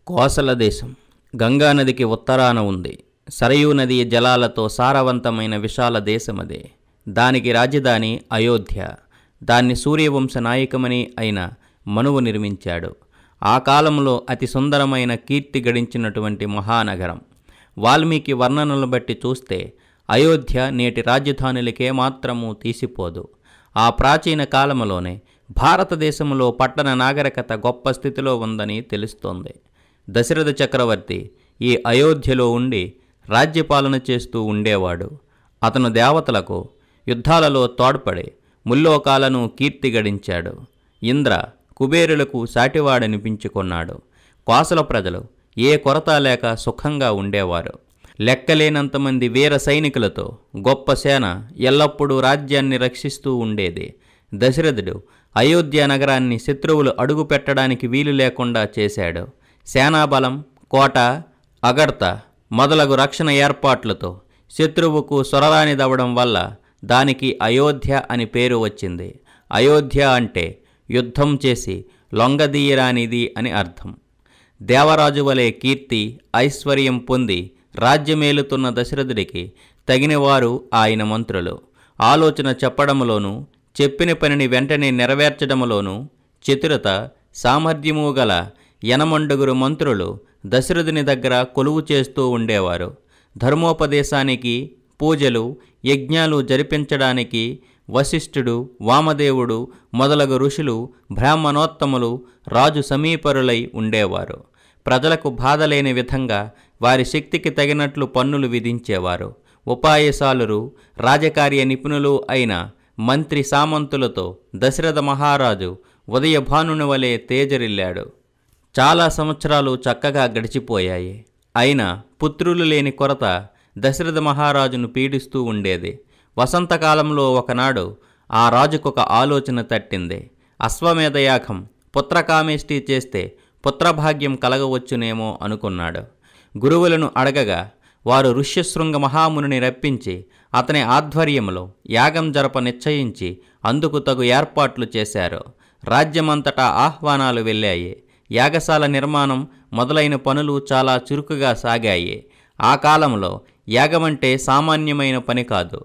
కోసల దేశం గంగానదికి ఉత్తరాన ఉంది. సరయూ నదీ జలాలతో సారవంతమైన విశాల దేశమదే. దానికి రాజధాని అయోధ్య. దాన్ని సూర్యవంశ నాయకమని అయిన మనువు నిర్మించాడు. ఆ కాలంలో అతి సుందరమైన కీర్తి గడించినటువంటి మహానగరం. వాల్మీకి వర్ణనలు బట్టి చూస్తే అయోధ్య నేటి రాజధానులకే మాత్రము తీసిపోదు. ఆ ప్రాచీన కాలంలోనే భారతదేశంలో పట్టణ నాగరికత గొప్ప స్థితిలో ఉందని తెలుస్తోంది. దశరథ చక్రవర్తి ఈ అయోధ్యలో ఉండి రాజ్యపాలన చేస్తూ ఉండేవాడు. అతను దేవతలకు యుద్ధాలలో తోడ్పడి ముల్లోకాలను కీర్తి గడించాడు. ఇంద్ర కుబేరులకు సాటివాడనిపించుకున్నాడు. కోసల ప్రజలు ఏ కొరత లేక సుఖంగా ఉండేవారు. లెక్కలేనంతమంది వీర సైనికులతో గొప్ప సేన ఎల్లప్పుడూ రాజ్యాన్ని రక్షిస్తూ ఉండేది. దశరథుడు అయోధ్య నగరాన్ని శత్రువులు అడుగు పెట్టడానికి వీలు లేకుండా చేశాడు. సేనాబలం, కోట, అగర్త మొదలగు రక్షణ ఏర్పాట్లతో శత్రువుకు సొరరానిదవడం వల్ల దానికి అయోధ్య అని పేరు వచ్చింది. అయోధ్య అంటే యుద్ధం చేసి లొంగదీయరానిది అని అర్థం. దేవరాజు వలె కీర్తి, ఐశ్వర్యం పొంది రాజ్యమేలుతున్న దశరథుడికి తగినవారు ఆయన మంత్రులు. ఆలోచన చెప్పడంలోనూ చెప్పిన పనిని వెంటనే నెరవేర్చడంలోనూ చతురత, సామర్థ్యము గల యనమండుగురు మంత్రులు దశరథుని దగ్గర కొలువు చేస్తూ ఉండేవారు. ధర్మోపదేశానికి, పూజలు, యజ్ఞాలు జరిపించడానికి వశిష్ఠుడు, వామదేవుడు మొదలగు ఋషులు, బ్రాహ్మణోత్తములు రాజు సమీపరులై ఉండేవారు. ప్రజలకు బాధ లేని విధంగా వారి శక్తికి తగినట్లు పన్నులు విధించేవారు. ఉపాయశాలురు, రాజకార్య నిపుణులు అయిన మంత్రి సామంతులతో దశరథ మహారాజు ఉదయభానుని వలె తేజరిల్లాడు. చాలా సంవత్సరాలు చక్కగా గడిచిపోయాయి. అయినా పుత్రులు లేని కొరత దశరథ మహారాజును పీడిస్తూ ఉండేది. వసంతకాలంలో ఒకనాడు ఆ రాజుకొక ఆలోచన తట్టింది. అశ్వమేధయాగం, పుత్రకామేష్టి చేస్తే పుత్రభాగ్యం కలగవచ్చునేమో అనుకున్నాడు. గురువులను అడగగా వారు ఋష్యశృంగ మహామునిని రప్పించి అతని ఆధ్వర్యంలో యాగం జరప నిశ్చయించి అందుకు తగు ఏర్పాట్లు చేశారు. రాజ్యమంతటా ఆహ్వానాలు వెళ్ళాయి. యాగశాల నిర్మాణం మొదలైన పనులు చాలా చురుకుగా సాగాయి. ఆ కాలంలో యాగమంటే సామాన్యమైన పని కాదు.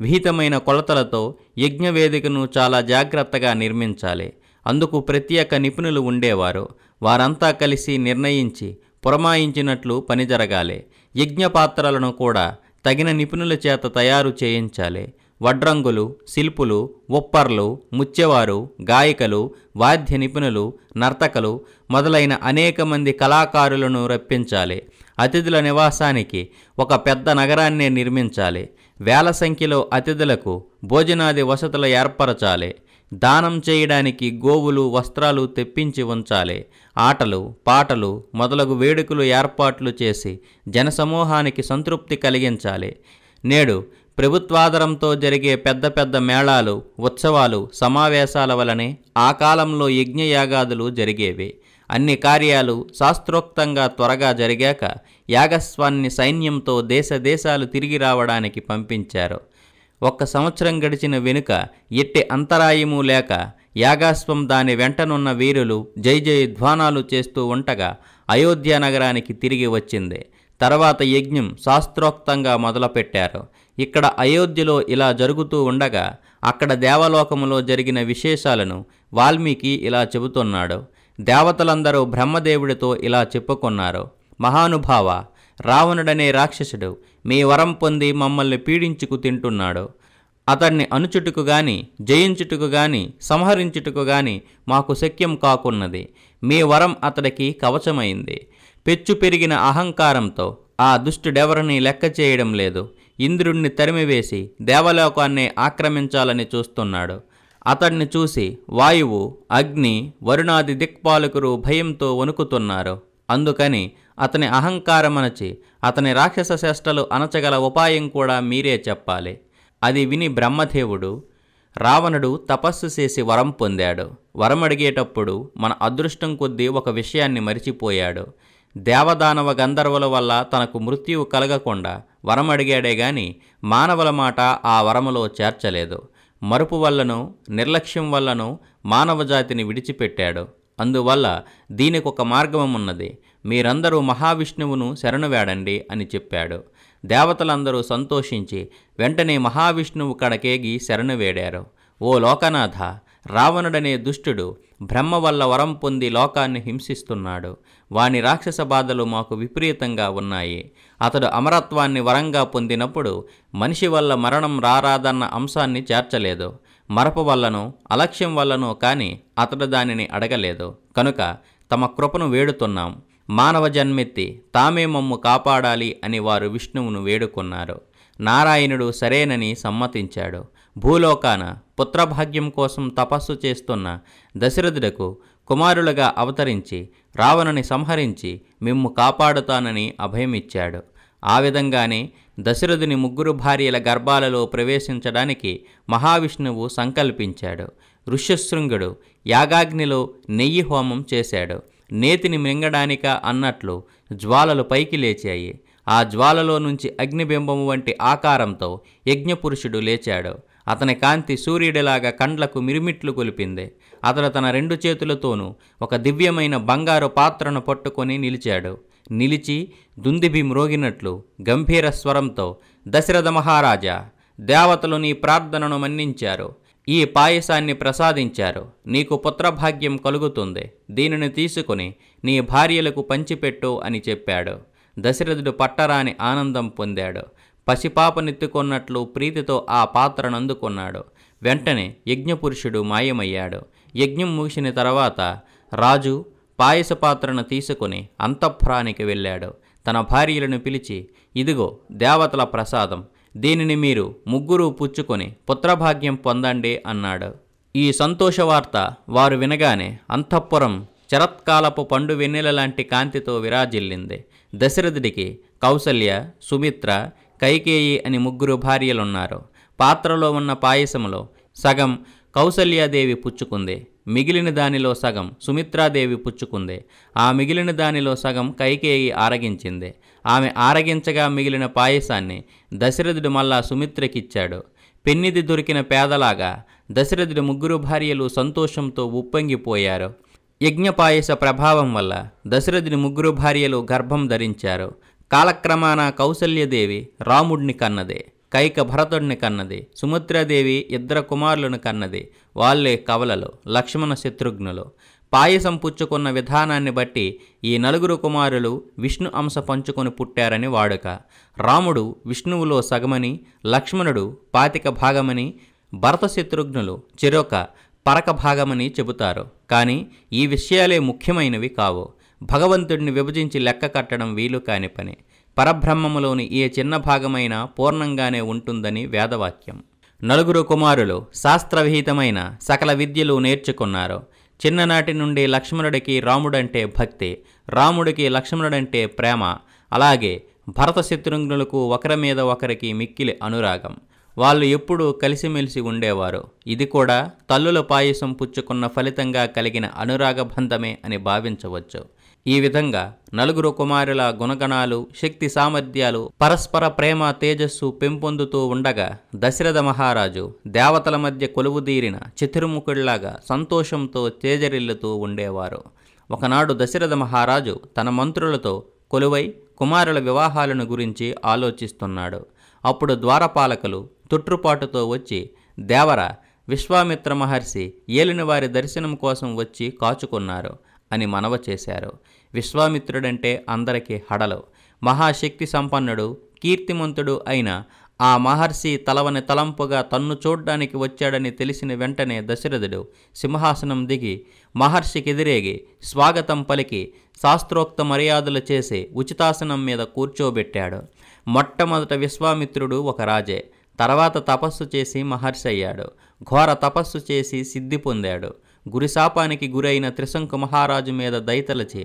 విహితమైన కొలతలతో యజ్ఞవేదికను చాలా జాగ్రత్తగా నిర్మించాలి. అందుకు ప్రత్యేక నిపుణులు ఉండేవారు. వారంతా కలిసి నిర్ణయించి పురమాయించినట్లు పని జరగాలి. యజ్ఞపాత్రలను కూడా తగిన నిపుణుల చేత తయారు చేయించాలి. వడ్రంగులు, శిల్పులు, ఉప్పర్లు, ముచ్చెవారు, గాయకులు, వాద్య నిపుణులు, నర్తకులు మొదలైన అనేక మంది కళాకారులను రప్పించాలి. అతిథుల నివాసానికి ఒక పెద్ద నగరాన్నే నిర్మించాలి. వేల సంఖ్యలో అతిథులకు భోజనాది వసతులు ఏర్పరచాలి. దానం చేయడానికి గోవులు, వస్త్రాలు తెప్పించి ఉంచాలి. ఆటలు, పాటలు మొదలగు వేడుకలు ఏర్పాట్లు చేసి జనసమూహానికి సంతృప్తి కలిగించాలి. నేడు ప్రభుత్వాదరంతో జరిగే పెద్ద పెద్ద మేళాలు, ఉత్సవాలు, సమావేశాల వలనే ఆ కాలంలో యజ్ఞయాగాదులు జరిగేవి. అన్ని కార్యాలు శాస్త్రోక్తంగా త్వరగా జరిగాక యాగస్వాన్ని సైన్యంతో దేశాలు తిరిగి రావడానికి పంపించారు. 1 సంవత్సరం గడిచిన వెనుక ఎట్టి అంతరాయము లేక యాగాశ్వం దాని వెంటనున్న వీరులు జై జై ధ్వానాలు చేస్తూ ఉండగా అయోధ్య నగరానికి తిరిగి వచ్చింది. తర్వాత యజ్ఞం శాస్త్రోక్తంగా మొదలుపెట్టారు. ఇక్కడ అయోధ్యలో ఇలా జరుగుతూ ఉండగా అక్కడ దేవలోకములో జరిగిన విశేషాలను వాల్మీకి ఇలా చెబుతున్నాడు. దేవతలందరూ బ్రహ్మదేవుడితో ఇలా చెప్పుకున్నారు. మహానుభావ, రావణుడనే రాక్షసుడు మీ వరం పొంది మమ్మల్ని పీడించుకు తింటున్నాడు. అతన్ని అణుచుటకు గాని, జయించుటకు గాని, సంహరించుటకు గాని మాకు శక్యం కాకున్నది. మీ వరం అతడికి కవచమైంది. పెచ్చు పెరిగిన అహంకారంతో ఆ దుష్టుడెవరిని లెక్క చేయడం లేదు. ఇంద్రుణ్ణి తరిమివేసి దేవలోకాన్నే ఆక్రమించాలని చూస్తున్నాడు. అతన్ని చూసి వాయువు, అగ్ని, వరుణాది దిక్పాలకులు భయంతో వణుకుతున్నారు. అందుకని అతని అహంకారమనచి అతని రాక్షస చేష్టలు అణచగల ఉపాయం కూడా మీరే చెప్పాలి. అది విని బ్రహ్మదేవుడు, రావణుడు తపస్సు చేసి వరం పొందాడు. వరం అడిగేటప్పుడు మన అదృష్టం కొద్దీ ఒక విషయాన్ని మరిచిపోయాడు. దేవదానవ గంధర్వుల వల్ల తనకు మృత్యువు కలగకుండా వరం అడిగాడే గాని మానవుల మాట ఆ వరములో చేర్చలేదు. మరుపు వల్లనో నిర్లక్ష్యం వల్లనో మానవజాతిని విడిచిపెట్టాడు. అందువల్ల దీనికొక మార్గమున్నది. మీరందరూ మహావిష్ణువును శరణు వేడండి అని చెప్పాడు. దేవతలందరూ సంతోషించి వెంటనే మహావిష్ణువు కడకేగి శరణు వేడారు. ఓ లోకనాథ, రావణుడనే దుష్టుడు బ్రహ్మ వల్ల వరం పొంది లోకాన్ని హింసిస్తున్నాడు. వాని రాక్షస బాధలు మాకు విపరీతంగా ఉన్నాయి. అతడు అమరత్వాన్ని వరంగా పొందినప్పుడు మనిషి వల్ల మరణం రారాదన్న అంశాన్ని చేర్చలేదు. మరపు వల్లనో అలక్ష్యం వల్లనో కాని అతడు దానిని అడగలేదు. కనుక తమ కృపను వేడుతున్నాం. మానవ జన్మెత్తి తామే మమ్ము కాపాడాలి అని వారు విష్ణువును వేడుకున్నారు. నారాయణుడు సరేనని సమ్మతించాడు. భూలోకాన పుత్రభాగ్యం కోసం తపస్సు చేస్తున్న దశరథుడకు కుమారులుగా అవతరించి రావణుని సంహరించి మిమ్ము కాపాడుతానని అభయమిచ్చాడు. ఆ విధంగానే దశరథుని 3 భార్యల గర్భాలలో ప్రవేశించడానికి మహావిష్ణువు సంకల్పించాడు. ఋష్యశృంగుడు యాగాగ్నిలో నెయ్యి హోమం చేశాడు. నేతిని మింగడానిక అన్నట్లు జ్వాలలు పైకి లేచాయి. ఆ జ్వాలలో నుంచి అగ్నిబింబము వంటి ఆకారంతో యజ్ఞపురుషుడు లేచాడు. అతని కాంతి సూర్యుడిలాగా కండ్లకు మిరుమిట్లు కొలిపింది. అతడు తన 2 చేతులతోనూ ఒక దివ్యమైన బంగారు పాత్రను పట్టుకొని నిలిచాడు. నిలిచి దుందిబి మ్రోగినట్లు గంభీర స్వరంతో, దశరథ మహారాజా, దేవతలు నీ ప్రార్థనను మన్నించారు. ఈ పాయసాన్ని ప్రసాదించారు. నీకు పుత్రభాగ్యం కలుగుతుంది. దీనిని తీసుకుని నీ భార్యలకు పంచిపెట్టు అని చెప్పాడు. దశరథుడు పట్టరాని ఆనందం పొందాడు. పసిపాపనెత్తుకొన్నట్లు ప్రీతితో ఆ పాత్రను అందుకున్నాడు. వెంటనే యజ్ఞపురుషుడు మాయమయ్యాడు. యజ్ఞం ముగిసిన తర్వాత రాజు పాయస పాత్రను తీసుకుని అంతఃపురానికి వెళ్ళాడు. తన భార్యలను పిలిచి, ఇదిగో దేవతల ప్రసాదం, దీనిని మీరు 3 పుచ్చుకొని పుత్రభాగ్యం పొందండి అన్నాడు. ఈ సంతోషవార్త వారు వినగానే అంతఃపురం శరత్కాలపు పండు వెన్నెల లాంటి కాంతితో విరాజిల్లింది. దశరథుడికి కౌసల్య, సుమిత్ర, కైకేయి అని 3 భార్యలున్నారు. పాత్రలో ఉన్న పాయసములో సగం కౌసల్యాదేవి పుచ్చుకుంది. మిగిలిన దానిలో సగం సుమిత్రాదేవి పుచ్చుకుంది. ఆ మిగిలిన దానిలో సగం కైకేయి ఆరగించింది. ఆమె ఆరగించగా మిగిలిన పాయసాన్ని దశరథుడు మళ్ళా సుమిత్రకిచ్చాడు. పెన్నిది దొరికిన పేదలాగా దశరథుడి 3 భార్యలు సంతోషంతో ఉప్పొంగిపోయారు. యజ్ఞపాయస ప్రభావం వల్ల దశరథుని 3 భార్యలు గర్భం ధరించారు. కాలక్రమాన కౌసల్యదేవి రాముడిని కన్నది. కైక భరతుడిని కన్నది. సుమిత్రాదేవి 2 కుమారులను కన్నది. వాళ్లే కవలలు, లక్ష్మణ శత్రుఘ్నులు. పాయసం పుచ్చుకున్న విధానాన్ని బట్టి ఈ 4 కుమారులు విష్ణు అంశ పంచుకొని పుట్టారని వాడుక. రాముడు విష్ణువులో సగమని, లక్ష్మణుడు 25 భాగమని, భరత శత్రుఘ్నులు చెరొక పరక భాగమని చెబుతారు. కానీ ఈ విషయాలే ముఖ్యమైనవి కావు. భగవంతుడిని విభజించి లెక్క కట్టడం వీలు కాని పని. పరబ్రహ్మములోని ఏ చిన్న భాగమైనా పూర్ణంగానే ఉంటుందని వేదవాక్యం. 4 కుమారులు శాస్త్రవిహితమైన సకల విద్యలు నేర్చుకున్నారు. చిన్ననాటి నుండి లక్ష్మణుడికి రాముడంటే భక్తి, రాముడికి లక్ష్మణుడంటే ప్రేమ. అలాగే భరత శత్రుఘ్నులకు ఒకరి మీద ఒకరికి మిక్కిలి అనురాగం. వాళ్ళు ఎప్పుడూ కలిసిమెలిసి ఉండేవారు. ఇది కూడా తల్లుల పాయసం పుచ్చుకున్న ఫలితంగా కలిగిన అనురాగబంధమే అని భావించవచ్చు. ఈ విధంగా 4 కుమారుల గుణగణాలు, శక్తి సామర్థ్యాలు, పరస్పర ప్రేమ తేజస్సు పెంపొందుతూ ఉండగా దశరథ మహారాజు దేవతల మధ్య కొలువుదీరిన చతుర్ముఖుడిలాగా సంతోషంతో తేజరిల్లుతూ ఉండేవారు. ఒకనాడు దశరథ మహారాజు తన మంత్రులతో కొలువై కుమారుల వివాహాలను గురించి ఆలోచిస్తున్నాడు. అప్పుడు ద్వారపాలకులు తొట్రుపాటుతో వచ్చి, దేవర, విశ్వామిత్ర మహర్షి ఏలినవారి దర్శనం కోసం వచ్చి కాచుకున్నారు అని మనవ చేశారు. విశ్వామిత్రుడంటే అందరికీ హడలు. మహాశక్తి సంపన్నుడు, కీర్తిమంతుడు అయిన ఆ మహర్షి తలవని తలంపుగా తన్ను చూడ్డానికి వచ్చాడని తెలిసిన వెంటనే దశరథుడు సింహాసనం దిగి మహర్షికెదిరేగి స్వాగతం పలికి శాస్త్రోక్త మర్యాదలు చేసి ఉచితాసనం మీద కూర్చోబెట్టాడు. మొట్టమొదట విశ్వామిత్రుడు ఒక రాజే. తర్వాత తపస్సు చేసి మహర్షి అయ్యాడు. ఘోర తపస్సు చేసి సిద్ధి పొందాడు. గురిశాపానికి గురైన త్రిశంకు మహారాజు మీద దయతలచి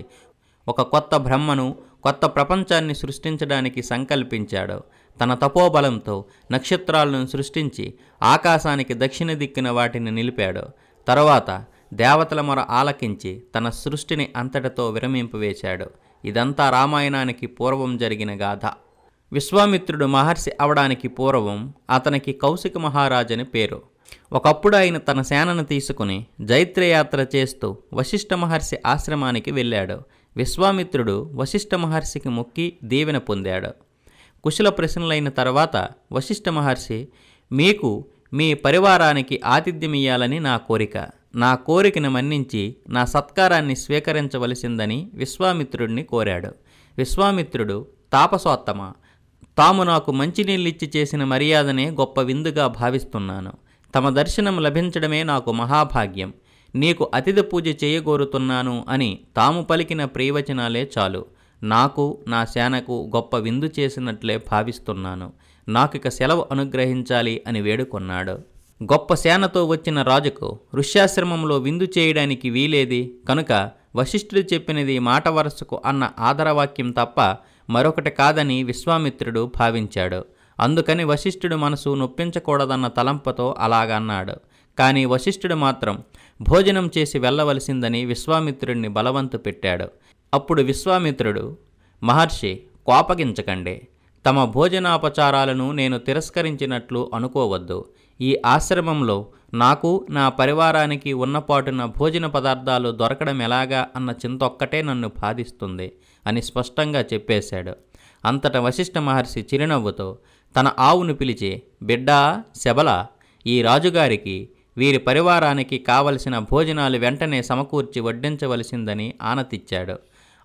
ఒక కొత్త బ్రహ్మను, కొత్త ప్రపంచాన్ని సృష్టించడానికి సంకల్పించాడు. తన తపోబలంతో నక్షత్రాలను సృష్టించి ఆకాశానికి దక్షిణ దిక్కున వాటిని నిలిపాడు. తరువాత దేవతల మొర ఆలకించి తన సృష్టిని అంతటితో విరమింపవేశాడు. ఇదంతా రామాయణానికి పూర్వం జరిగిన గాథ. విశ్వామిత్రుడు మహర్షి అవడానికి పూర్వం అతనికి కౌశిక మహారాజని పేరు. ఒకప్పుడు ఆయన తన సేనను తీసుకుని జైత్రయాత్ర చేస్తూ వశిష్ఠ మహర్షి ఆశ్రమానికి వెళ్ళాడు. విశ్వామిత్రుడు వశిష్ఠ మహర్షికి మొక్కి దీవెన పొందాడు. కుశల ప్రశ్నలైన తర్వాత వశిష్ఠ మహర్షి, మీకు మీ పరివారానికి ఆతిథ్యమియ్యాలని నా కోరిక. నా కోరికను మన్నించి నా సత్కారాన్ని స్వీకరించవలసిందని విశ్వామిత్రుడిని కోరాడు. విశ్వామిత్రుడు, తాపసోత్తమ, తాము నాకు మంచినీళ్ళిచ్చి చేసిన మర్యాదనే గొప్ప విందుగా భావిస్తున్నాను. తమ దర్శనం లభించడమే నాకు మహాభాగ్యం. నీకు అతిథి పూజ చేయగోరుతున్నాను అని తాము పలికిన ప్రియవచనాలే చాలు. నాకు నా సేనకు గొప్ప విందు చేసినట్లే భావిస్తున్నాను. నాకిక సెలవు అనుగ్రహించాలి అని వేడుకొన్నాడు. గొప్ప సేనతో వచ్చిన రాజుకు ఋష్యాశ్రమంలో విందు చేయడానికి వీలేది కనుక వశిష్ఠుడు చెప్పినది మాట వరసకు అన్న ఆదరవాక్యం తప్ప మరొకటి కాదని విశ్వామిత్రుడు భావించాడు. అందుకని వశిష్ఠుడు మనసు నొప్పించకూడదన్న తలంపుతో అలాగన్నాడు. కానీ వశిష్ఠుడు మాత్రం భోజనం చేసి వెళ్ళవలసిందని విశ్వామిత్రుడిని బలవంతు పెట్టాడు. అప్పుడు విశ్వామిత్రుడు, మహర్షి, కోపగించకండి. తమ భోజనాపచారాలను నేను తిరస్కరించినట్లు అనుకోవద్దు. ఈ ఆశ్రమంలో నాకు నా పరివారానికి ఉన్నపాటున భోజన పదార్థాలు దొరకడం ఎలాగా అన్న చింతొక్కటే నన్ను బాధిస్తుంది అని స్పష్టంగా చెప్పేశాడు. అంతట వశిష్ఠ మహర్షి చిరునవ్వుతో తన ఆవును పిలిచి, బిడ్డా శబల, ఈ రాజుగారికి వీరి పరివారానికి కావలసిన భోజనాలు వెంటనే సమకూర్చి వడ్డించవలసిందని ఆనతిచ్చాడు.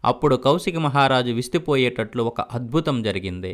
అప్పుడు కౌశిక మహారాజు విస్తుపోయేటట్లు ఒక అద్భుతం జరిగింది.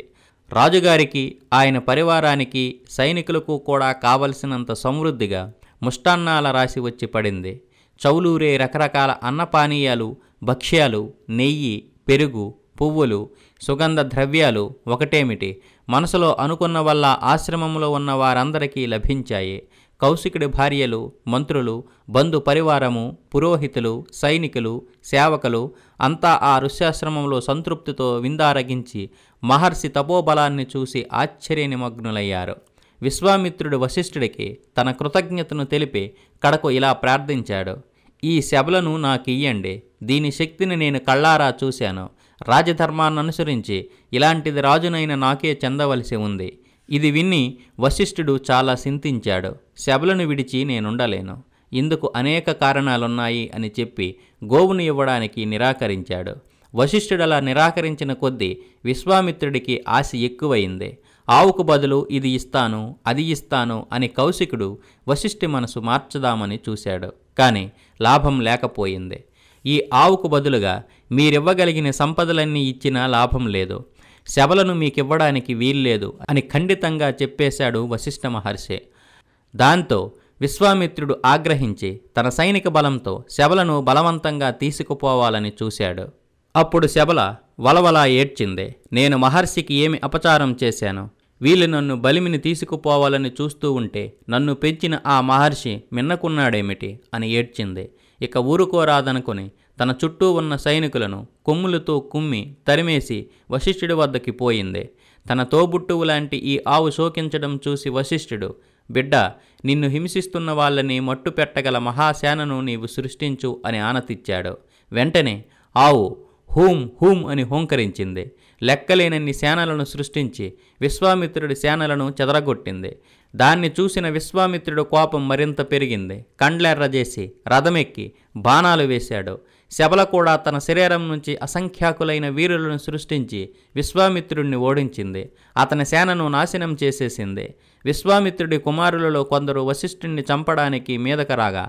రాజుగారికి, ఆయన పరివారానికి, సైనికులకు కూడా కావలసినంత సమృద్ధిగా ముష్టాన్నాల రాశి వచ్చి పడింది. చౌలూరే రకరకాల అన్నపానీయాలు, భక్ష్యాలు, నెయ్యి, పెరుగు, పువ్వులు, సుగంధ ద్రవ్యాలు ఒకటేమిటి, మనసులో అనుకున్న వల్ల ఆశ్రమంలో ఉన్న వారందరికీ లభించాయి. కౌశికుడి భార్యలు, మంత్రులు, బంధు పరివారము, పురోహితులు, సైనికులు, సేవకులు అంతా ఆ ఋష్యాశ్రమంలో సంతృప్తితో విందారగించి మహర్షి తపోబలాన్ని చూసి ఆశ్చర్య నిమగ్నులయ్యారు. విశ్వామిత్రుడు వశిష్ఠుడికి తన కృతజ్ఞతను తెలిపి కడకు ఇలా ప్రార్థించాడు, ఈ శబలను నాకియ్యండి. దీని శక్తిని నేను కళ్ళారా చూశాను. రాజధర్మాన్ననుసరించి ఇలాంటిది రాజునైన నాకే చెందవలసి ఉంది. ఇది విన్ని వశిష్ఠుడు చాలా చింతించాడు. శబలను విడిచి నేనుండలేను. ఇందుకు అనేక కారణాలున్నాయి అని చెప్పి గోవును ఇవ్వడానికి నిరాకరించాడు. వశిష్ఠుడలా నిరాకరించిన కొద్దీ విశ్వామిత్రుడికి ఆశ ఎక్కువయింది. ఆవుకు బదులు ఇది ఇస్తాను, అది ఇస్తాను అని కౌశికుడు వశిష్ఠి మనసు మార్చుదామని చూశాడు. కానీ లాభం లేకపోయింది. ఈ ఆవుకు బదులుగా మీరివ్వగలిగిన సంపదలన్నీ ఇచ్చినా లాభం లేదు. శబలను మీకివ్వడానికి వీల్లేదు అని ఖండితంగా చెప్పేశాడు వశిష్ఠ మహర్షి. దాంతో విశ్వామిత్రుడు ఆగ్రహించి తన సైనిక బలంతో శబలను బలవంతంగా తీసుకుపోవాలని చూశాడు. అప్పుడు శబల వలవలా ఏడ్చింది. నేను మహర్షికి ఏమి అపచారం చేశాను? వీళ్ళు నన్ను బలిమిని తీసుకుపోవాలని చూస్తూ ఉంటే నన్ను పెంచిన ఆ మహర్షి మిన్నకున్నాడేమిటి అని ఏడ్చింది. ఇక ఊరుకోరాదనుకుని తన చుట్టూ ఉన్న సైనికులను కొమ్ములతో కుమ్మి తరిమేసి వశిష్ఠుడి వద్దకి పోయింది. తన తోబుట్టువు లాంటి ఈ ఆవు శోకించడం చూసి వశిష్ఠుడు, బిడ్డ, నిన్ను హింసిస్తున్న వాళ్ళని మట్టు పెట్టగల మహాసేనను నీవు సృష్టించు అని ఆనతిచ్చాడు. వెంటనే ఆవు హూం హూం అని హోంకరించింది. లెక్కలేనన్ని సేనలను సృష్టించి విశ్వామిత్రుడి సేనలను చెదరగొట్టింది. దాన్ని చూసిన విశ్వామిత్రుడు కోపం మరింత పెరిగింది. కండ్లెర్రజేసి రథమెక్కి బాణాలు వేశాడు. శబల కూడా తన శరీరం నుంచి అసంఖ్యాకులైన వీరులను సృష్టించి విశ్వామిత్రుడిని ఓడించింది. అతని సేనను నాశనం చేసేసింది. విశ్వామిత్రుడి కుమారులలో కొందరు వశిష్ఠుడిని చంపడానికి మీదకు రాగా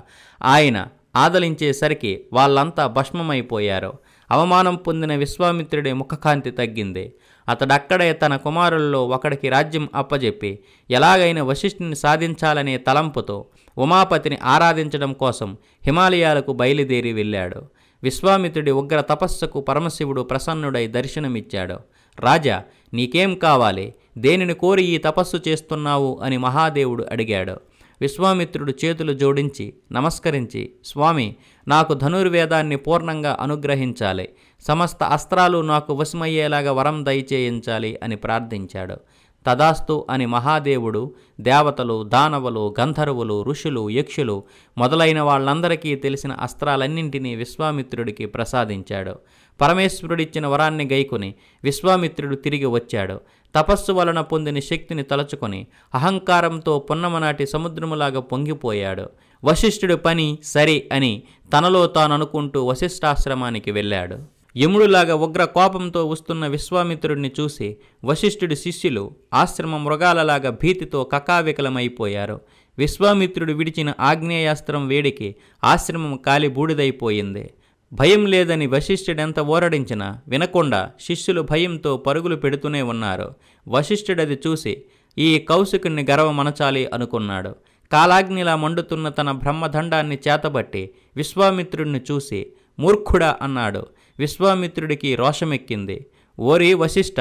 ఆయన ఆదలించేసరికి వాళ్ళంతా భస్మమైపోయారు. అవమానం పొందిన విశ్వామిత్రుడి ముఖకాంతి తగ్గింది. అతడక్కడే తన కుమారుల్లో ఒకడికి రాజ్యం అప్పజెప్పి ఎలాగైనా వశిష్ఠుని సాధించాలనే తలంపుతో ఉమాపతిని ఆరాధించడం కోసం హిమాలయాలకు బయలుదేరి వెళ్ళాడు. విశ్వామిత్రుడి ఉగ్ర తపస్సుకు పరమశివుడు ప్రసన్నుడై దర్శనమిచ్చాడు. రాజా, నీకేం కావాలి? దేనిని కోరి ఈ తపస్సు చేస్తున్నావు అని మహాదేవుడు అడిగాడు. విశ్వామిత్రుడు చేతులు జోడించి నమస్కరించి, స్వామి, నాకు ధనుర్వేదాన్ని పూర్ణంగా అనుగ్రహించాలి. సమస్త అస్త్రాలు నాకు వశమయ్యేలాగా వరం దయచేయించాలి అని ప్రార్థించాడు. తదాస్తు అని మహాదేవుడు దేవతలు, దానవులు, గంధర్వులు, ఋషులు, యక్షులు మొదలైన వాళ్ళందరికీ తెలిసిన అస్త్రాలన్నింటినీ విశ్వామిత్రుడికి ప్రసాదించాడు. పరమేశ్వరుడిచ్చిన వరాన్ని గైకొని విశ్వామిత్రుడు తిరిగి వచ్చాడు. తపస్సు వలన పొందిన శక్తిని తలచుకొని అహంకారంతో పున్నమనాటి సముద్రములాగా పొంగిపోయాడు. వశిష్ఠుడి పని సరి అని తనలో తాననుకుంటూ వశిష్ఠాశ్రమానికి వెళ్ళాడు. యముడులాగా ఉగ్ర కోపంతో వస్తున్న విశ్వామిత్రుడిని చూసి వశిష్ఠుడి శిష్యులు ఆశ్రమ మృగాలలాగా భీతితో కకావికలమైపోయారు. విశ్వామిత్రుడు విడిచిన ఆగ్నేయాస్త్రం వేడికి ఆశ్రమం కాలి బూడిదైపోయింది. భయం లేదని వశిష్ఠుడెంత ఓరడించినా వినకుండా శిష్యులు భయంతో పరుగులు పెడుతూనే ఉన్నారు. వశిష్ఠుడది చూసి ఈ కౌశికుణ్ణి గర్వమనచాలి అనుకున్నాడు. కాలాగ్నిలా మండుతున్న తన బ్రహ్మదండాన్ని చేతబట్టి విశ్వామిత్రుడిని చూసి మూర్ఖుడా అన్నాడు. విశ్వామిత్రుడికి రోషమెక్కింది. ఓరి వశిష్ఠ,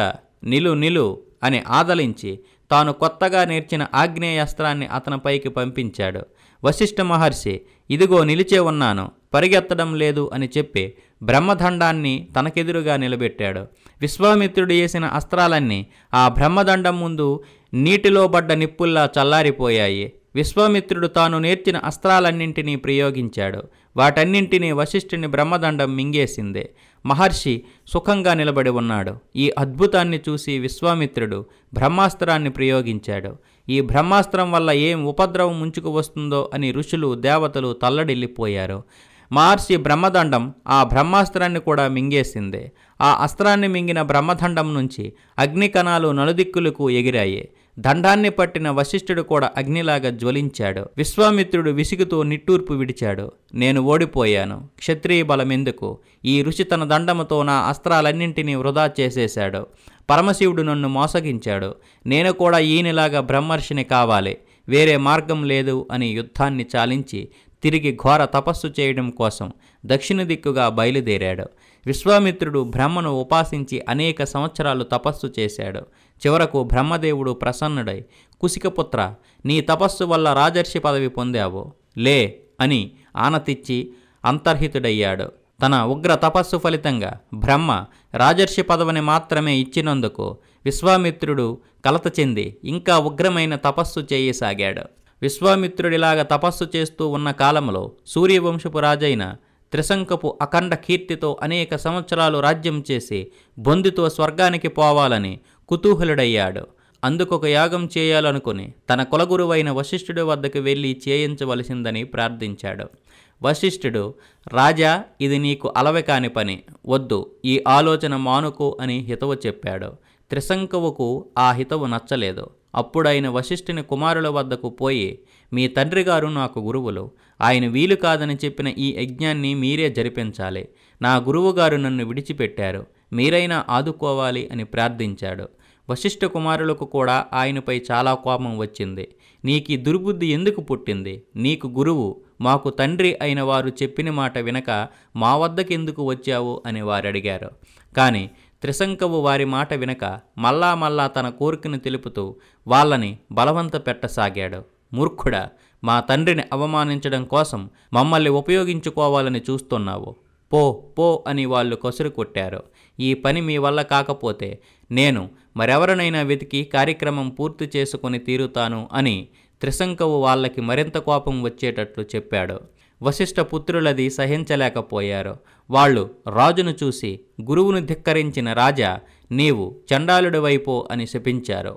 నిలు అని ఆదలించి తాను కొత్తగా నేర్చిన ఆగ్నేయాస్త్రాన్ని అతనిపైకి పంపించాడు. వశిష్ఠ మహర్షి, ఇదిగో నిలిచే ఉన్నాను, పరిగెత్తడం లేదు అని చెప్పి బ్రహ్మదండాన్ని తనకెదురుగా నిలబెట్టాడు. విశ్వామిత్రుడు వేసిన అస్త్రాలన్నీ ఆ బ్రహ్మదండం ముందు నీటిలో పడ్డ నిప్పుల్లా చల్లారిపోయాయి. విశ్వామిత్రుడు తాను నేర్చిన అస్త్రాలన్నింటినీ ప్రయోగించాడు. వాటన్నింటినీ వశిష్ఠుని బ్రహ్మదండం మింగేసింది. మహర్షి సుఖంగా నిలబడి ఉన్నాడు. ఈ అద్భుతాన్ని చూసి విశ్వామిత్రుడు బ్రహ్మాస్త్రాన్ని ప్రయోగించాడు. ఈ బ్రహ్మాస్త్రం వల్ల ఏం ఉపద్రవం ముంచుకు వస్తుందో అని ఋషులు, దేవతలు తల్లడిల్లిపోయారు. మహర్షి బ్రహ్మదండం ఆ బ్రహ్మాస్త్రాన్ని కూడా మింగేసింది. ఆ అస్త్రాన్ని మింగిన బ్రహ్మదండం నుంచి అగ్నికణాలు నలుదిక్కులకు ఎగిరాయి. దండాన్ని పట్టిన వశిష్ఠుడు కూడా అగ్నిలాగా జ్వలించాడు. విశ్వామిత్రుడు విసుగుతో నిట్టూర్పు విడిచాడు. నేను ఓడిపోయాను, క్షత్రియ బలమెందుకు? ఈ ఋషి తన దండముతో నా అస్త్రాలన్నింటినీ వృధా చేసేశాడు. పరమశివుడు నన్ను మోసగించాడు. నేను కూడా ఈయనలాగా బ్రహ్మర్షిని కావాలి, వేరే మార్గం లేదు అని యుద్ధాన్ని చాలించి తిరిగి ఘోర తపస్సు చేయడం కోసం దక్షిణ దిక్కుగా బయలుదేరాడు. విశ్వామిత్రుడు బ్రహ్మను ఉపాసించి అనేక సంవత్సరాలు తపస్సు చేశాడు. చివరకు బ్రహ్మదేవుడు ప్రసన్నుడై, కుశికపుత్ర, నీ తపస్సు వల్ల రాజర్షి పదవి పొందావు, లే అని ఆనతిచ్చి అంతర్హితుడయ్యాడు. తన ఉగ్ర తపస్సు ఫలితంగా బ్రహ్మ రాజర్షి పదవిని మాత్రమే ఇచ్చినందుకు విశ్వామిత్రుడు కలత చెంది ఇంకా ఉగ్రమైన తపస్సు చేయసాగాడు. విశ్వామిత్రుడిలాగా తపస్సు చేస్తూ ఉన్న కాలంలో సూర్యవంశపు రాజైన త్రిశంకపు అఖండ కీర్తితో అనేక సంవత్సరాలు రాజ్యం చేసి బొందితో స్వర్గానికి పోవాలని కుతూహలుడయ్యాడు. అందుకొక యాగం చేయాలనుకుని తన కులగురువైన వశిష్ఠుడి వద్దకు వెళ్ళి చేయించవలసిందని ప్రార్థించాడు. వశిష్ఠుడు, రాజా, ఇది నీకు అలవె కాని పని, వద్దు, ఈ ఆలోచన మానుకో అని హితవు చెప్పాడు. త్రిశంకువుకు ఆ హితవు నచ్చలేదు. అప్పుడైన వశిష్ఠుని కుమారుల వద్దకు పోయి, మీ తండ్రి గారు నాకు గురువులు, ఆయన వీలు కాదని చెప్పిన ఈ యజ్ఞాన్ని మీరే జరిపించాలి. నా గురువుగారు నన్ను విడిచిపెట్టారు, మీరైనా ఆదుకోవాలి అని ప్రార్థించాడు. వశిష్ఠ కుమారులకు కూడా ఆయనపై చాలా కోపం వచ్చింది. నీకీ దుర్బుద్ధి ఎందుకు పుట్టింది? నీకు గురువు, మాకు తండ్రి అయిన వారు చెప్పిన మాట వినక మా వద్దకెందుకు వచ్చావు అని వారడిగారు. కానీ త్రిశంకువు వారి మాట వినక మళ్ళా తన కోరికను తెలుపుతూ వాళ్ళని బలవంత పెట్టసాగాడు. మూర్ఖుడా, మా తండ్రిని అవమానించడం కోసం మమ్మల్ని ఉపయోగించుకోవాలని చూస్తున్నావు, పో పో అని వాళ్ళు కసురు కొట్టారు. ఈ పని మీ వల్ల కాకపోతే నేను మరెవరినైనా వెతికి కార్యక్రమం పూర్తి చేసుకొని తీరుతాను అని త్రిశంకువు వాళ్ళకి మరింత కోపం వచ్చేటట్లు చెప్పాడు. వశిష్ఠ పుత్రులది సహించలేకపోయారు. వాళ్ళు రాజును చూసి, గురువును ధిక్కరించిన రాజా, నీవు చండాలుడివైపో అని శపించారు.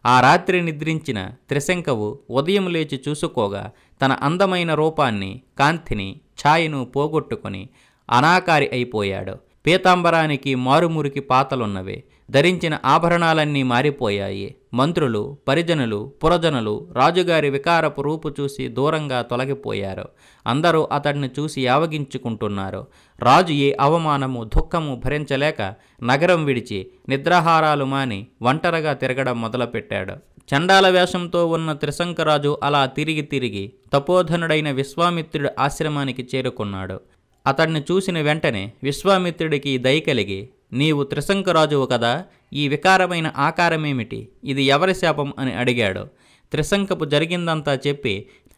ఆ రాత్రి నిద్రించిన త్రిశంకువు ఉదయం లేచి చూసుకోగా తన అందమైన రూపాన్ని, కాంతిని, ఛాయను పోగొట్టుకొని అనాకారి అయిపోయాడు. పీతాంబరానికి మారుమురికి పాతలున్నవి. ధరించిన ఆభరణాలన్నీ మారిపోయాయి. మంత్రులు, పరిజనులు, పురజనులు రాజుగారి వికారపు రూపు చూసి దూరంగా తొలగిపోయారు. అందరూ అతడిని చూసి యావగించుకుంటున్నారు. రాజు ఏ అవమానము, దుఃఖము భరించలేక నగరం విడిచి నిద్రాహారాలు మాని ఒంటరిగా తిరగడం మొదలుపెట్టాడు. చండాల వేషంతో ఉన్న త్రిశంకరాజు అలా తిరిగి తపోధనుడైన విశ్వామిత్రుడి ఆశ్రమానికి చేరుకున్నాడు. అతడిని చూసిన వెంటనే విశ్వామిత్రుడికి దయ కలిగి, నీవు త్రిశంకరాజువు కదా, ఈ వికారమైన ఆకారమేమిటి? ఇది ఎవరి శాపం అని అడిగాడు. త్రిశంకపు జరిగిందంతా చెప్పి,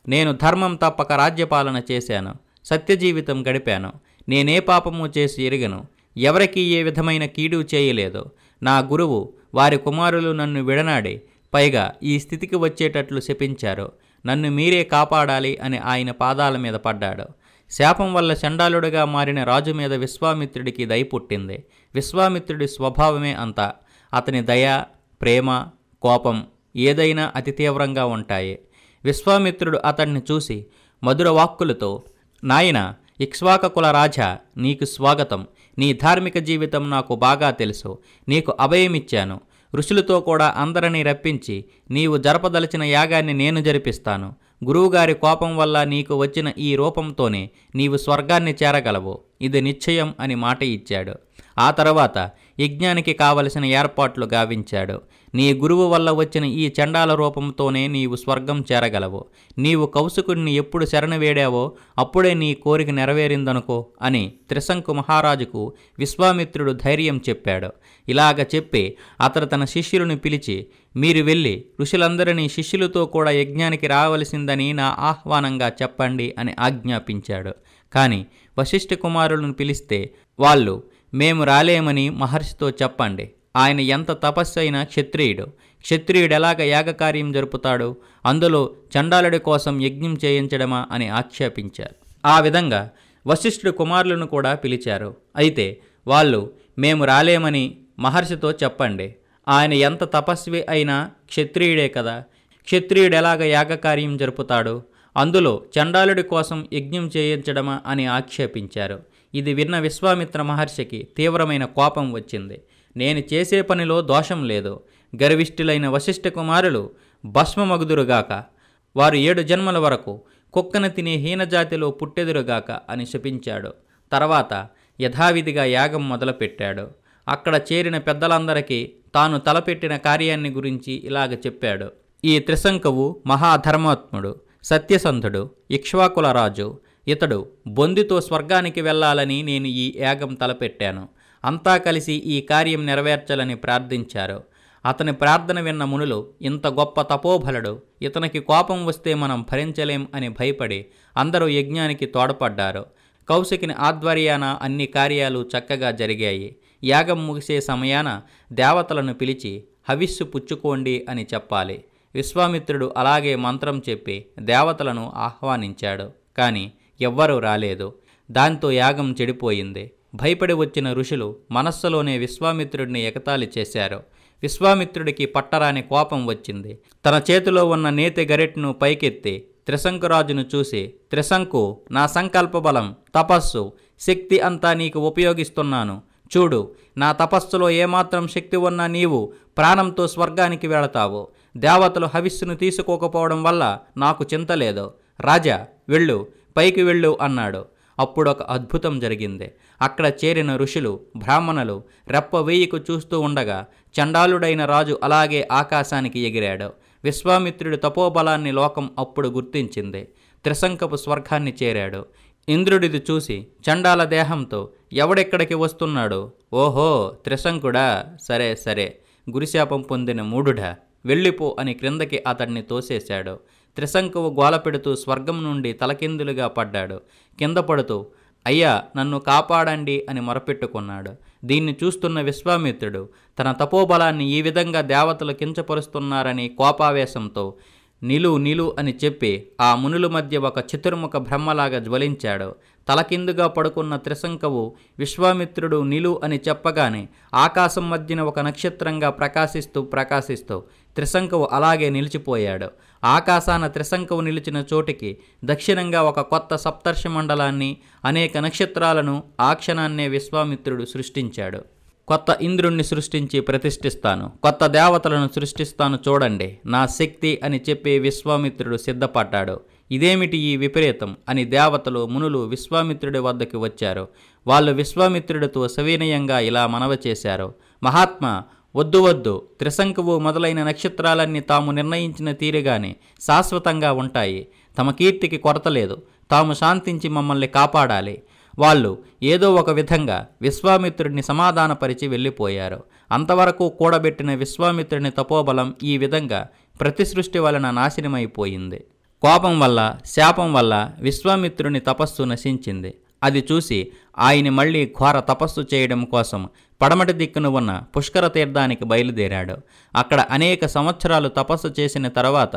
నేను ధర్మం తప్పక రాజ్యపాలన చేశాను, సత్యజీవితం గడిపాను, నేనే పాపము చేసి ఎరుగను, ఎవరికీ ఏ విధమైన కీడు చేయలేదు. నా గురువు, వారి కుమారులు నన్ను విడనాడి పైగా ఈ స్థితికి వచ్చేటట్లు శపించారు. నన్ను మీరే కాపాడాలి అని ఆయన పాదాల మీద పడ్డాడు. శాపం వల్ల చండాలుడిగా మారిన రాజు మీద విశ్వామిత్రుడికి దయ పుట్టింది. విశ్వామిత్రుడి స్వభావమే అంతా. అతని దయ, ప్రేమ, కోపం ఏదైనా అతి తీవ్రంగా ఉంటాయి. విశ్వామిత్రుడు అతన్ని చూసి మధుర వాక్కులతో, నాయనా ఇక్ష్వాకుల రాజా, నీకు స్వాగతం. నీ ధార్మిక జీవితం నాకు బాగా తెలుసు. నీకు అభయమిచ్చాను. ఋషులతో కూడా అందరినీ రప్పించి నీవు జరపదలిచిన యాగాన్ని నేను జరిపిస్తాను. గురువుగారి కోపం వల్ల నీకు వచ్చిన ఈ రూపంతోనే నీవు స్వర్గాన్ని చేరగలవు. ఇది నిశ్చయం అని మాట ఇచ్చాడు. ఆ తర్వాత యజ్ఞానికి కావలసిన ఏర్పాట్లు గావించాడు. నీ గురువు వల్ల వచ్చిన ఈ చండాల రూపంతోనే నీవు స్వర్గం చేరగలవు. నీవు కౌశికుడిని ఎప్పుడు శరణ వేడావో అప్పుడే నీ కోరిక నెరవేరిందనుకో అని త్రిశంకు మహారాజుకు విశ్వామిత్రుడు ధైర్యం చెప్పాడు. ఇలాగ చెప్పి అతడు తన శిష్యులను పిలిచి, మీరు వెళ్ళి ఋషులందరినీ శిష్యులతో కూడా యజ్ఞానికి రావలసిందని నా ఆహ్వానంగా చెప్పండి అని ఆజ్ఞాపించాడు. కానీ వశిష్ఠ కుమారులను పిలిస్తే వాళ్ళు, మేము రాలేమని మహర్షితో చెప్పండి. ఆయన ఎంత తపస్సు అయినా క్షత్రియుడు. క్షత్రియుడెలాగ యాగకార్యం జరుపుతాడు? అందులో చండాలుడి కోసం యజ్ఞం చేయించడమా అని ఆక్షేపించారు. ఆ విధంగా వశిష్ఠుడు కుమారులను కూడా పిలిచారు. అయితే వాళ్ళు, మేము రాలేమని మహర్షితో చెప్పండి. ఆయన ఎంత తపస్వి అయినా క్షత్రియుడే కదా. క్షత్రియుడెలాగ యాగకార్యం జరుపుతాడు? అందులో చండాలుడి కోసం యజ్ఞం చేయించడమా అని ఆక్షేపించారు. ఇది విన్న విశ్వామిత్ర మహర్షికి తీవ్రమైన కోపం వచ్చింది. నేను చేసే పనిలో దోషం లేదు. గర్విష్ఠులైన వశిష్ఠ కుమారులు భస్మమగుదురుగాక. వారు 7 జన్మల వరకు కుక్కను తినే హీనజాతిలో పుట్టెదురుగాక అని శపించాడు. తర్వాత యథావిధిగా యాగం మొదలుపెట్టాడు. అక్కడ చేరిన పెద్దలందరికీ తాను తలపెట్టిన కార్యాన్ని గురించి ఇలాగ చెప్పాడు. ఈ త్రిశంకువు మహాధర్మాత్ముడు, సత్యసంధుడు, ఇక్ష్వాకుల రాజు. ఇతడు బొందితో స్వర్గానికి వెళ్ళాలని నేను ఈ యాగం తలపెట్టాను. అంతా కలిసి ఈ కార్యం నెరవేర్చాలని ప్రార్థించారు. అతని ప్రార్థన విన్న మునులు, ఇంత గొప్ప తపోబలుడు, ఇతనికి కోపం వస్తే మనం భరించలేం అని భయపడి అందరూ యజ్ఞానికి తోడ్పడ్డారు. కౌశికుని ఆధ్వర్యాన అన్ని కార్యాలు చక్కగా జరిగాయి. యాగం ముగిసే సమయాన దేవతలను పిలిచి హవిస్సు పుచ్చుకోండి అని చెప్పాలి. విశ్వామిత్రుడు అలాగే మంత్రం చెప్పి దేవతలను ఆహ్వానించాడు. కానీ ఎవ్వరూ రాలేదు. దాంతో యాగం చెడిపోయింది. భయపడి వచ్చిన ఋషులు మనస్సులోనే విశ్వామిత్రుడిని ఎగతాళి చేశారు. విశ్వామిత్రుడికి పట్టరాని కోపం వచ్చింది. తన చేతిలో ఉన్న నేతి గరెట్ను పైకెత్తి త్రిశంకురాజును చూసి, త్రిశంకు, నా సంకల్ప బలం, తపస్సు, శక్తి అంతా నీకు ఉపయోగిస్తున్నాను. చూడు, నా తపస్సులో ఏమాత్రం శక్తి ఉన్నా నీవు ప్రాణంతో స్వర్గానికి వెళతావు. దేవతలు హవిస్సును తీసుకోకపోవడం వల్ల నాకు చింత లేదు. రాజా, వెళ్ళు, పైకి వెళ్ళు అన్నాడు. అప్పుడొక అద్భుతం జరిగింది. అక్కడ చేరిన ఋషులు, బ్రాహ్మణులు రెప్ప వేయికు చూస్తూ ఉండగా చండాలుడైన రాజు అలాగే ఆకాశానికి ఎగిరాడు. విశ్వామిత్రుడి తపోబలాన్ని లోకం అప్పుడు గుర్తించింది. త్రిశంకపు స్వర్గాన్ని చేరాడు. ఇంద్రుడిది చూసి చండాల దేహంతో, ఎవడెక్కడికి వస్తున్నాడు? ఓహో, త్రిశంకుడా, సరే సరే, గురిశాపం పొందిన మూఢుడా, వెళ్ళిపో అని క్రిందకి అతడిని తోసేశాడు. త్రిశంకువు గోల పెడుతూ స్వర్గం నుండి తలకిందులుగా పడ్డాడు. కింద పడుతూ, అయ్యా, నన్ను కాపాడండి అని మొరపెట్టుకున్నాడు. దీన్ని చూస్తున్న విశ్వామిత్రుడు తన తపోబలాన్ని ఈ విధంగా దేవతలు కించపరుస్తున్నారని కోపావేశంతో నిలు అని చెప్పి ఆ మునుల మధ్య ఒక చతుర్ముఖ బ్రహ్మలాగా జ్వలించాడు. తలకిందుగా పడుకున్న త్రిశంకువు విశ్వామిత్రుడు నిలు అని చెప్పగానే ఆకాశం మధ్యన ఒక నక్షత్రంగా ప్రకాశిస్తూ త్రిశంకువు అలాగే నిలిచిపోయాడు. ఆకాశాన త్రిశంకువు నిలిచిన చోటికి దక్షిణంగా ఒక కొత్త సప్తర్షి మండలాన్ని, అనేక నక్షత్రాలను ఆ క్షణాన్నే విశ్వామిత్రుడు సృష్టించాడు. కొత్త ఇంద్రుణ్ణి సృష్టించి ప్రతిష్ఠిస్తాను, కొత్త దేవతలను సృష్టిస్తాను, చూడండి నా శక్తి అని చెప్పి విశ్వామిత్రుడు సిద్ధపడ్డాడు. ఇదేమిటి ఈ విపరీతం అని దేవతలు, మునులు విశ్వామిత్రుడి వద్దకు వచ్చారు. వాళ్ళు విశ్వామిత్రుడితో సవినయంగా ఇలా మనవి చేశారు. మహాత్మా, వద్దు, త్రిశంకువు మొదలైన నక్షత్రాలన్నీ తాము నిర్ణయించిన తీరుగానే శాశ్వతంగా ఉంటాయి. తమ కీర్తికి కొరత లేదు. తాము శాంతించి మమ్మల్ని కాపాడాలి. వాళ్ళు ఏదో ఒక విధంగా విశ్వామిత్రుడిని సమాధానపరిచి వెళ్ళిపోయారు. అంతవరకు కూడబెట్టిన విశ్వామిత్రుని తపోబలం ఈ విధంగా ప్రతి సృష్టి వలన నాశనమైపోయింది. కోపం వల్ల, శాపం వల్ల విశ్వామిత్రుని తపస్సు నశించింది. అది చూసి ఆయన మళ్ళీ ఘోర తపస్సు చేయడం కోసం పడమటి దిక్కున ఉన్న పుష్కర తీర్థానికి బయలుదేరాడు. అక్కడ అనేక సంవత్సరాలు తపస్సు చేసిన తర్వాత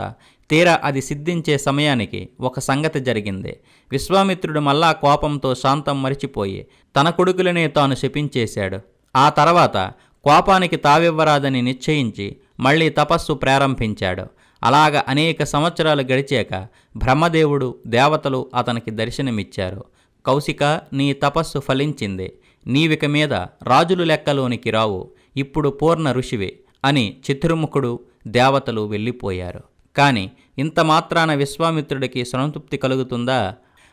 తీరా అది సిద్ధించే సమయానికి ఒక సంగతి జరిగింది. విశ్వామిత్రుడు మళ్ళా కోపంతో శాంతం మరిచిపోయి తన కొడుకులనే తాను శపించేశాడు. ఆ తర్వాత కోపానికి తావివ్వరాదని నిశ్చయించి మళ్ళీ తపస్సు ప్రారంభించాడు. అలాగ అనేక సంవత్సరాలు గడిచాక బ్రహ్మదేవుడు, దేవతలు అతనికి దర్శనమిచ్చారు. కౌశిక, నీ తపస్సు ఫలించింది. నీవిక మీద రాజులు లెక్కలోనికి రావు. ఇప్పుడు పూర్ణ ఋషివే అని చతుర్ముఖుడు, దేవతలు వెళ్ళిపోయారు. కాని ఇంత మాత్రాన విశ్వామిత్రుడికి సంతృప్తి కలుగుతుందా?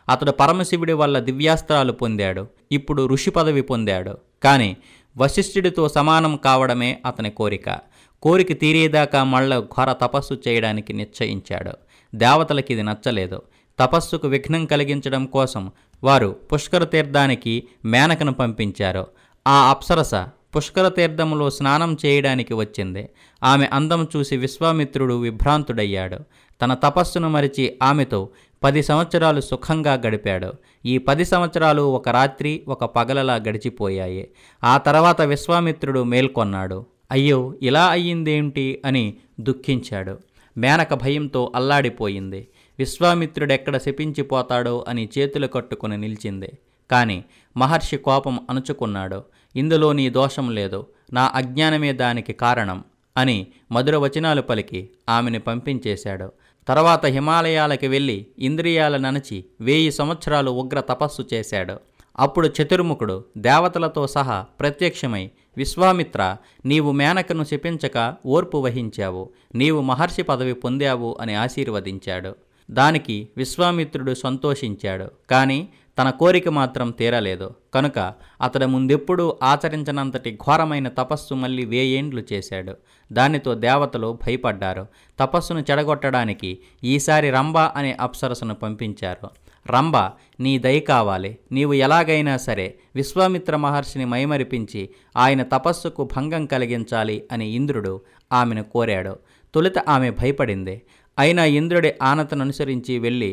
అతడు పరమశివుడి వల్ల దివ్యాస్త్రాలు పొందాడు. ఇప్పుడు ఋషి పదవి పొందాడు. కాని వశిష్ఠుడితో సమానం కావడమే అతని కోరిక తీరేదాకా మళ్ళా ఘోర తపస్సు చేయడానికి నిశ్చయించాడు. దేవతలకి ఇది నచ్చలేదు. తపస్సుకు విఘ్నం కలిగించడం కోసం వారు పుష్కర తీర్థానికి మేనకను పంపించారు. ఆ అప్సరస పుష్కర తీర్థములో స్నానం చేయడానికి వచ్చింది. ఆమె అందం చూసి విశ్వామిత్రుడు విభ్రాంతుడయ్యాడు. తన తపస్సును మరిచి ఆమెతో 10 సంవత్సరాలు సుఖంగా గడిపాడు. ఈ 10 సంవత్సరాలు ఒక రాత్రి ఒక పగలలా గడిచిపోయాయి. ఆ తర్వాత విశ్వామిత్రుడు మేల్కొన్నాడు. అయ్యో, ఇలా అయ్యిందేంటి అని దుఃఖించాడు. మేనక భయంతో అల్లాడిపోయింది. విశ్వామిత్రుడెక్కడ శపించిపోతాడో అని చేతులు కట్టుకుని నిలిచింది. కాని మహర్షి కోపం అణుచుకున్నాడు. ఇందులో నీ దోషం లేదు, నా అజ్ఞానమే దానికి కారణం అని మధుర వచనాలు పలికి ఆమెను పంపించేశాడు. తర్వాత హిమాలయాలకి వెళ్ళి ఇంద్రియాలనణచి 1000 సంవత్సరాలు ఉగ్ర తపస్సు చేశాడు. అప్పుడు చతుర్ముఖుడు దేవతలతో సహా ప్రత్యక్షమై, విశ్వామిత్ర, నీవు మేనకను శపించక ఓర్పు వహించావు. నీవు మహర్షి పదవి పొందావు అని ఆశీర్వదించాడు. దానికి విశ్వామిత్రుడు సంతోషించాడు. కానీ తన కోరిక మాత్రం తీరలేదు. కనుక అతడు ముందెప్పుడూ ఆచరించనంతటి ఘోరమైన తపస్సు మళ్ళీ 1000 ఏండ్లు చేశాడు. దానితో దేవతలు భయపడ్డారు. తపస్సును చెడగొట్టడానికి ఈసారి రంభ అనే అప్సరసను పంపించారు. రంభ, నీ దయ కావాలి. నీవు ఎలాగైనా సరే విశ్వామిత్ర మహర్షిని మైమరిపించి ఆయన తపస్సుకు భంగం కలిగించాలి అని ఇంద్రుడు ఆమెను కోరాడు. తొలుత ఆమె భయపడింది. అయినా ఇంద్రుడి ఆనతననుసరించి వెళ్ళి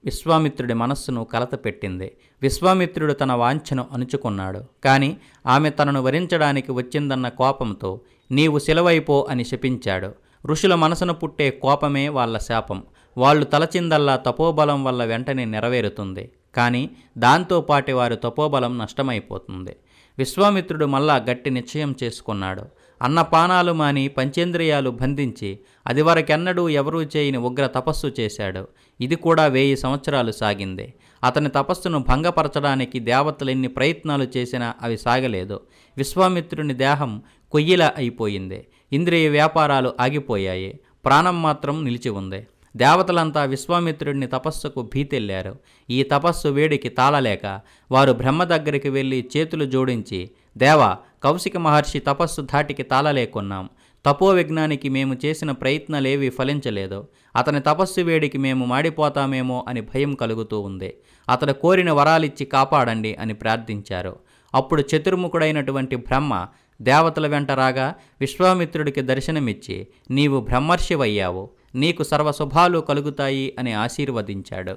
విశ్వామిత్రుడి మనస్సును కలతపెట్టింది. విశ్వామిత్రుడు తన వాంఛను అణుచుకున్నాడు. కానీ ఆమె తనను వరించడానికి వచ్చిందన్న కోపంతో నీవు శిలవైపో అని శపించాడు. ఋషుల మనసును పుట్టే కోపమే వాళ్ళ శాపం. వాళ్ళు తలచిందల్లా తపోబలం వల్ల వెంటనే నెరవేరుతుంది. కానీ దాంతోపాటి వారి తపోబలం నష్టమైపోతుంది. విశ్వామిత్రుడు మళ్ళా గట్టి నిశ్చయం చేసుకున్నాడు. అన్నపానాలు మాని పంచేంద్రియాలు బంధించి అదివరకెన్నడూ ఎవరూ చేయని ఉగ్ర తపస్సు చేశాడు. ఇది కూడా 1000 సంవత్సరాలు సాగింది. అతని తపస్సును భంగపరచడానికి దేవతలు ఎన్ని ప్రయత్నాలు చేసినా అవి సాగలేదు. విశ్వామిత్రుని దేహం కొయ్యిలా అయిపోయింది. ఇంద్రియ వ్యాపారాలు ఆగిపోయాయి. ప్రాణం మాత్రం నిలిచి ఉంది. దేవతలంతా విశ్వామిత్రుడిని తపస్సుకు భీతెళ్లారు. ఈ తపస్సు వేడికి తాళలేక వారు బ్రహ్మ దగ్గరికి వెళ్ళి చేతులు జోడించి, దేవా, కౌశిక మహర్షి తపస్సు ధాటికి తాళలేకున్నాం. తపోవిఘ్నానికి మేము చేసిన ప్రయత్నాలేవీ ఫలించలేదు. అతని తపస్సు వేడికి మేము మాడిపోతామేమో అని భయం కలుగుతూ ఉంది. అతడు కోరిన వరాలిచ్చి కాపాడండి అని ప్రార్థించారు. అప్పుడు చతుర్ముఖుడైనటువంటి బ్రహ్మ దేవతల వెంట రాగా విశ్వామిత్రుడికి దర్శనమిచ్చి, నీవు బ్రహ్మర్షివయ్యావు, నీకు సర్వశుభాలు కలుగుతాయి అని ఆశీర్వదించాడు.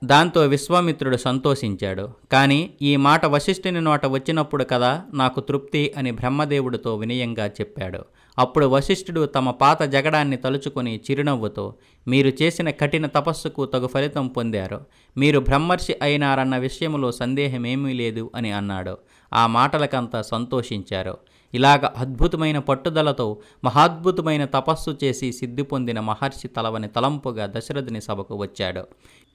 దాంతో విశ్వామిత్రుడు సంతోషించాడు. కానీ ఈ మాట వశిష్ఠుని నోట వచ్చినప్పుడు కదా నాకు తృప్తి అని బ్రహ్మదేవుడితో వినయంగా చెప్పాడు. అప్పుడు వశిష్ఠుడు తమ పాత జగడాన్ని తలుచుకొని చిరునవ్వుతో, మీరు చేసిన కఠిన తపస్సుకు తగు ఫలితం పొందారు. మీరు బ్రహ్మర్షి అయినారన్న విషయంలో సందేహమేమీ లేదు అని అన్నాడు. ఆ మాటలకంతా సంతోషించారు. ఇలాగ అద్భుతమైన పట్టుదలతో మహాద్భుతమైన తపస్సు చేసి సిద్ధి పొందిన మహర్షి తలవని తలంపుగా దశరథుని సభకు వచ్చాడు.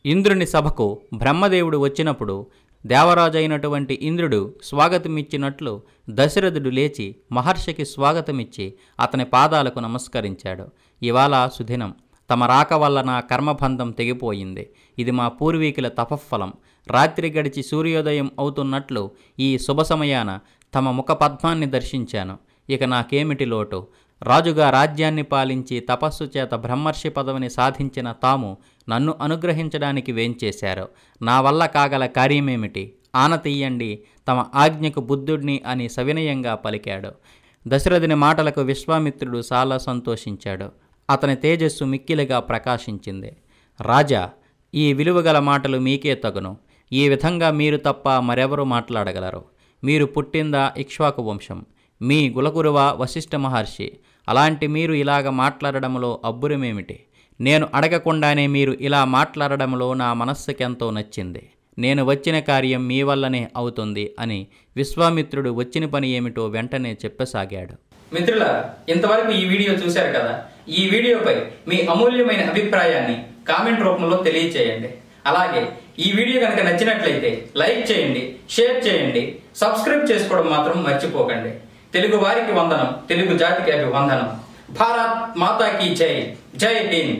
ఇంద్రుని సభకు బ్రహ్మదేవుడు వచ్చినప్పుడు దేవరాజైనటువంటి ఇంద్రుడు స్వాగతమిచ్చినట్లు దశరథుడు లేచి మహర్షికి స్వాగతమిచ్చి అతని పాదాలకు నమస్కరించాడు. ఇవాళ సుదినం. తమ రాక వల్ల నా కర్మబంధం తెగిపోయింది. ఇది మా పూర్వీకుల తపఫలం. రాత్రి గడిచి సూర్యోదయం అవుతున్నట్లు ఈ శుభ సమయాన తమ ముఖపద్మాన్ని దర్శించాను. ఇక నాకేమిటి లోటు? రాజుగా రాజ్యాన్ని పాలించి తపస్సు చేత బ్రహ్మర్షి పదవిని సాధించిన తాము నన్ను అనుగ్రహించడానికి వేంచేశారు. నా వల్ల కాగల కార్యమేమిటి? ఆన తీయండి, తమ ఆజ్ఞకు బుద్ధుడిని అని సవినయంగా పలికాడు. దశరథుని మాటలకు విశ్వామిత్రుడు చాలా సంతోషించాడు. అతని తేజస్సు మిక్కిలిగా ప్రకాశించింది. రాజా, ఈ విలువగల మాటలు మీకే తగును. ఈ విధంగా మీరు తప్ప మరెవరూ మాట్లాడగలరు. మీరు పుట్టిందా ఇక్ష్వాకు వంశం, మీ గులగురువ వశిష్ఠ మహర్షి. అలాంటి మీరు ఇలాగ మాట్లాడడంలో అబ్బురమేమిటి? నేను అడగకుండానే మీరు ఇలా మాట్లాడడంలో నా మనస్సుకెంతో నచ్చింది. నేను వచ్చిన కార్యం మీ వల్లనే అవుతుంది అని విశ్వామిత్రుడు వచ్చిన పని ఏమిటో వెంటనే చెప్పసాగాడు. మిత్రులారా, ఇంతవరకు ఈ వీడియో చూశారు కదా. ఈ వీడియోపై మీ అమూల్యమైన అభిప్రాయాన్ని కామెంట్ రూపంలో తెలియచేయండి. అలాగే ఈ వీడియో కనుక నచ్చినట్లయితే లైక్ చేయండి, షేర్ చేయండి, సబ్స్క్రైబ్ చేసుకోవడం మాత్రం మర్చిపోకండి. తెలుగు వారికి వందనం, తెలుగు జాతికి అభివందనం. భారత్ మాతా కీ జై. జై హింద్.